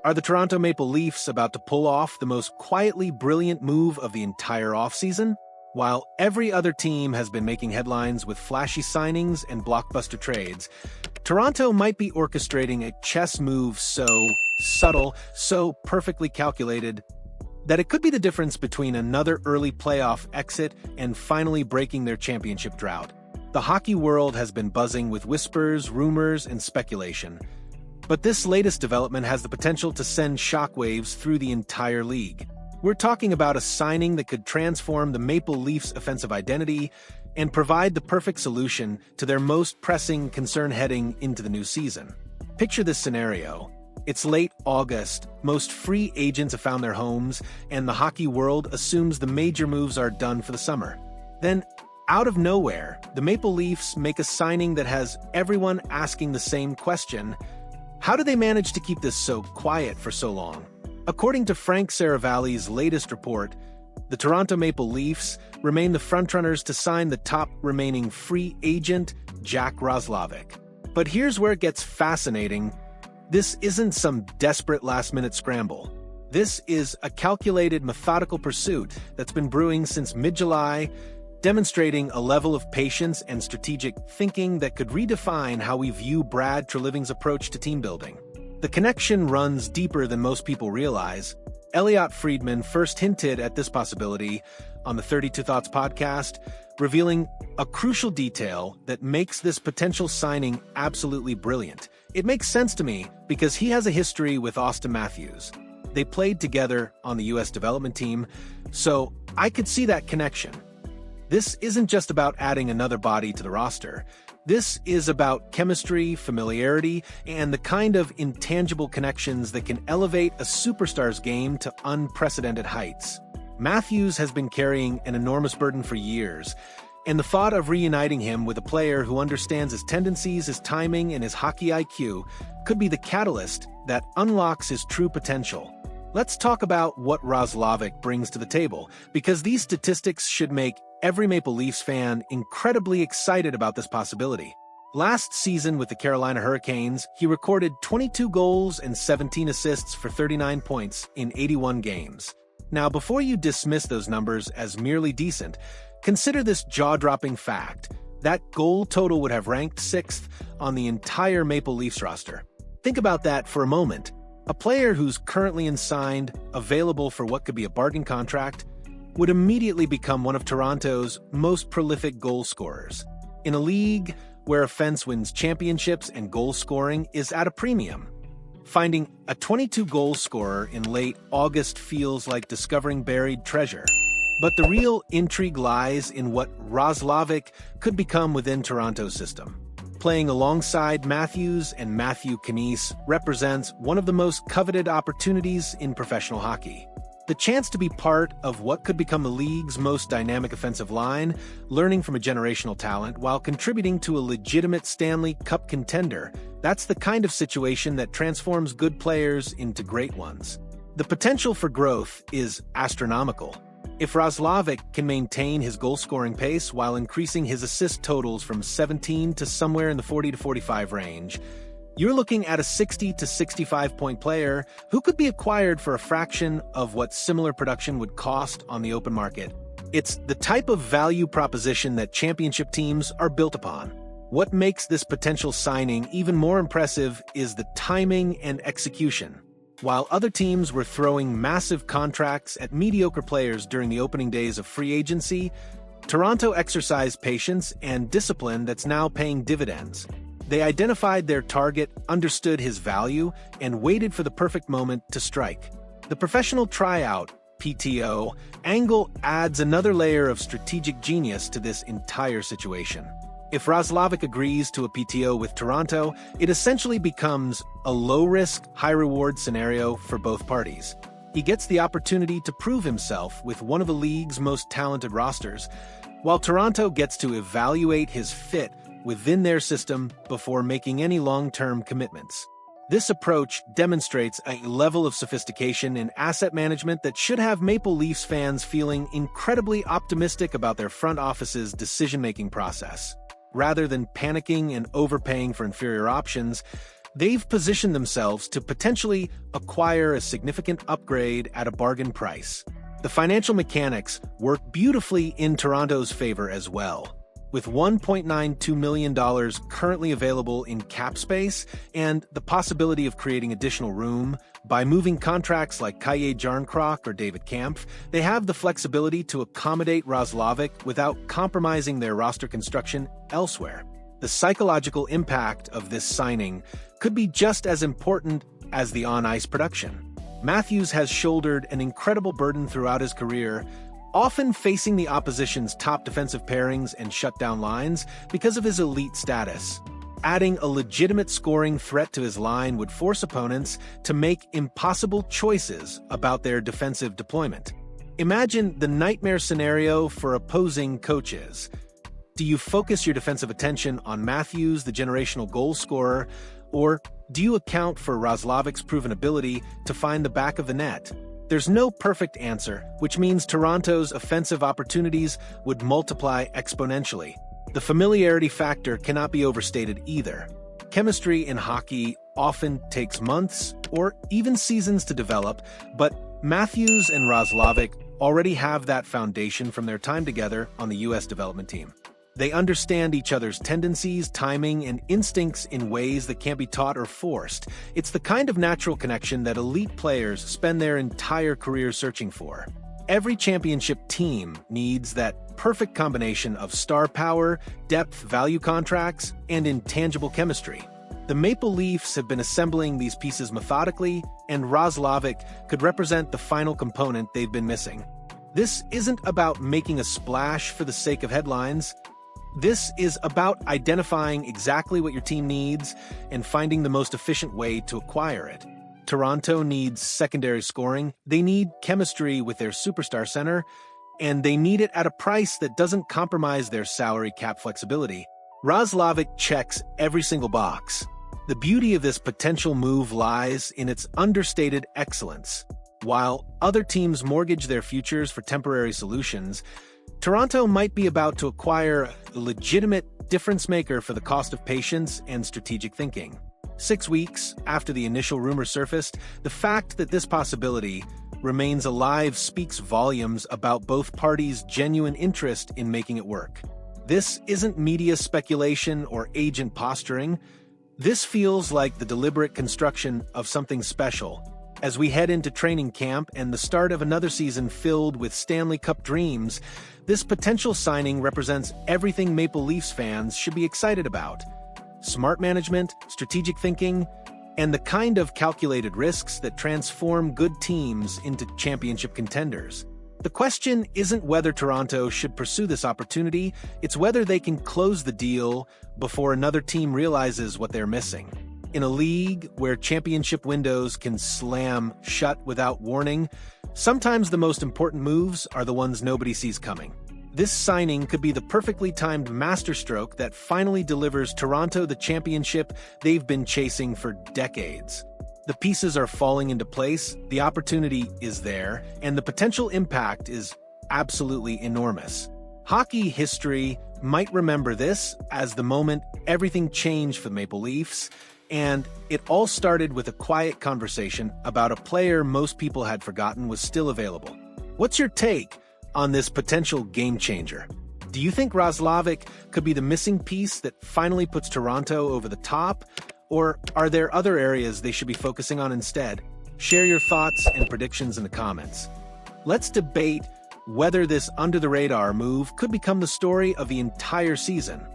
Are the Toronto Maple Leafs about to pull off the most quietly brilliant move of the entire offseason? While every other team has been making headlines with flashy signings and blockbuster trades, Toronto might be orchestrating a chess move so subtle, so perfectly calculated, that it could be the difference between another early playoff exit and finally breaking their championship drought. The hockey world has been buzzing with whispers, rumors, and speculation. But this latest development has the potential to send shockwaves through the entire league. We're talking about a signing that could transform the Maple Leafs' offensive identity and provide the perfect solution to their most pressing concern heading into the new season. Picture this scenario. It's late August, most free agents have found their homes, and the hockey world assumes the major moves are done for the summer. Then, out of nowhere, the Maple Leafs make a signing that has everyone asking the same question: how do they manage to keep this so quiet for so long? According to Frank Saravalli's latest report, the Toronto Maple Leafs remain the frontrunners to sign the top remaining free agent, Jack Roslovic. But here's where it gets fascinating. This isn't some desperate last-minute scramble. This is a calculated, methodical pursuit that's been brewing since mid-July, demonstrating a level of patience and strategic thinking that could redefine how we view Brad Treliving's approach to team building. The connection runs deeper than most people realize. Elliot Friedman first hinted at this possibility on the 32 Thoughts podcast, revealing a crucial detail that makes this potential signing absolutely brilliant. It makes sense to me because he has a history with Auston Matthews. They played together on the U.S. development team, so I could see that connection. This isn't just about adding another body to the roster. This is about chemistry, familiarity, and the kind of intangible connections that can elevate a superstar's game to unprecedented heights. Matthews has been carrying an enormous burden for years, and the thought of reuniting him with a player who understands his tendencies, his timing, and his hockey IQ could be the catalyst that unlocks his true potential. Let's talk about what Roslovic brings to the table, because these statistics should make every Maple Leafs fan incredibly excited about this possibility. Last season with the Carolina Hurricanes, he recorded 22 goals and 17 assists for 39 points in 81 games. Now, before you dismiss those numbers as merely decent, consider this jaw-dropping fact. That goal total would have ranked 6th on the entire Maple Leafs roster. Think about that for a moment. A player who's currently unsigned, available for what could be a bargain contract, would immediately become one of Toronto's most prolific goal scorers. In a league where offense wins championships and goal scoring is at a premium, finding a 22-goal scorer in late August feels like discovering buried treasure. But the real intrigue lies in what Roslovic could become within Toronto's system. Playing alongside Matthews and Matthew Knies represents one of the most coveted opportunities in professional hockey. The chance to be part of what could become the league's most dynamic offensive line, learning from a generational talent while contributing to a legitimate Stanley Cup contender, that's the kind of situation that transforms good players into great ones. The potential for growth is astronomical. If Roslovic can maintain his goal-scoring pace while increasing his assist totals from 17 to somewhere in the 40 to 45 range, you're looking at a 60 to 65-point player who could be acquired for a fraction of what similar production would cost on the open market. It's the type of value proposition that championship teams are built upon. What makes this potential signing even more impressive is the timing and execution. While other teams were throwing massive contracts at mediocre players during the opening days of free agency, Toronto exercised patience and discipline that's now paying dividends. They identified their target, understood his value, and waited for the perfect moment to strike. The professional tryout, PTO, angle adds another layer of strategic genius to this entire situation. If Roslovic agrees to a PTO with Toronto, it essentially becomes a low-risk, high-reward scenario for both parties. He gets the opportunity to prove himself with one of the league's most talented rosters, while Toronto gets to evaluate his fit within their system before making any long-term commitments. This approach demonstrates a level of sophistication in asset management that should have Maple Leafs fans feeling incredibly optimistic about their front office's decision-making process. Rather than panicking and overpaying for inferior options, They've positioned themselves to potentially acquire a significant upgrade at a bargain price. The financial mechanics work beautifully in Toronto's favor as well. With $1.92 million currently available in cap space and the possibility of creating additional room by moving contracts like Kaye Jarnkrok or David Kampf, they have the flexibility to accommodate Roslovic without compromising their roster construction elsewhere. The psychological impact of this signing could be just as important as the on-ice production. Matthews has shouldered an incredible burden throughout his career, often facing the opposition's top defensive pairings and shutdown lines because of his elite status. Adding a legitimate scoring threat to his line would force opponents to make impossible choices about their defensive deployment. Imagine the nightmare scenario for opposing coaches. Do you focus your defensive attention on Matthews, the generational goal scorer, or do you account for Roslovic's proven ability to find the back of the net? There's no perfect answer, which means Toronto's offensive opportunities would multiply exponentially. The familiarity factor cannot be overstated either. Chemistry in hockey often takes months or even seasons to develop, but Matthews and Roslovic already have that foundation from their time together on the U.S. development team. They understand each other's tendencies, timing, and instincts in ways that can't be taught or forced. It's the kind of natural connection that elite players spend their entire career searching for. Every championship team needs that perfect combination of star power, depth, value contracts, and intangible chemistry. The Maple Leafs have been assembling these pieces methodically, and Roslovic could represent the final component they've been missing. This isn't about making a splash for the sake of headlines. This is about identifying exactly what your team needs and finding the most efficient way to acquire it. Toronto needs secondary scoring, they need chemistry with their superstar center, and they need it at a price that doesn't compromise their salary cap flexibility. Roslovic checks every single box. The beauty of this potential move lies in its understated excellence. While other teams mortgage their futures for temporary solutions, Toronto might be about to acquire a legitimate difference-maker for the cost of patience and strategic thinking. 6 weeks after the initial rumor surfaced, the fact that this possibility remains alive speaks volumes about both parties' genuine interest in making it work. This isn't media speculation or agent posturing. This feels like the deliberate construction of something special. As we head into training camp and the start of another season filled with Stanley Cup dreams, this potential signing represents everything Maple Leafs fans should be excited about. Smart management, strategic thinking, and the kind of calculated risks that transform good teams into championship contenders. The question isn't whether Toronto should pursue this opportunity, it's whether they can close the deal before another team realizes what they're missing. In a league where championship windows can slam shut without warning, sometimes the most important moves are the ones nobody sees coming. This signing could be the perfectly timed masterstroke that finally delivers Toronto the championship they've been chasing for decades. The pieces are falling into place, the opportunity is there, and the potential impact is absolutely enormous. Hockey history might remember this as the moment everything changed for the Maple Leafs, and it all started with a quiet conversation about a player most people had forgotten was still available. What's your take on this potential game changer? Do you think Roslovic could be the missing piece that finally puts Toronto over the top? Or are there other areas they should be focusing on instead? Share your thoughts and predictions in the comments. Let's debate whether this under-the-radar move could become the story of the entire season.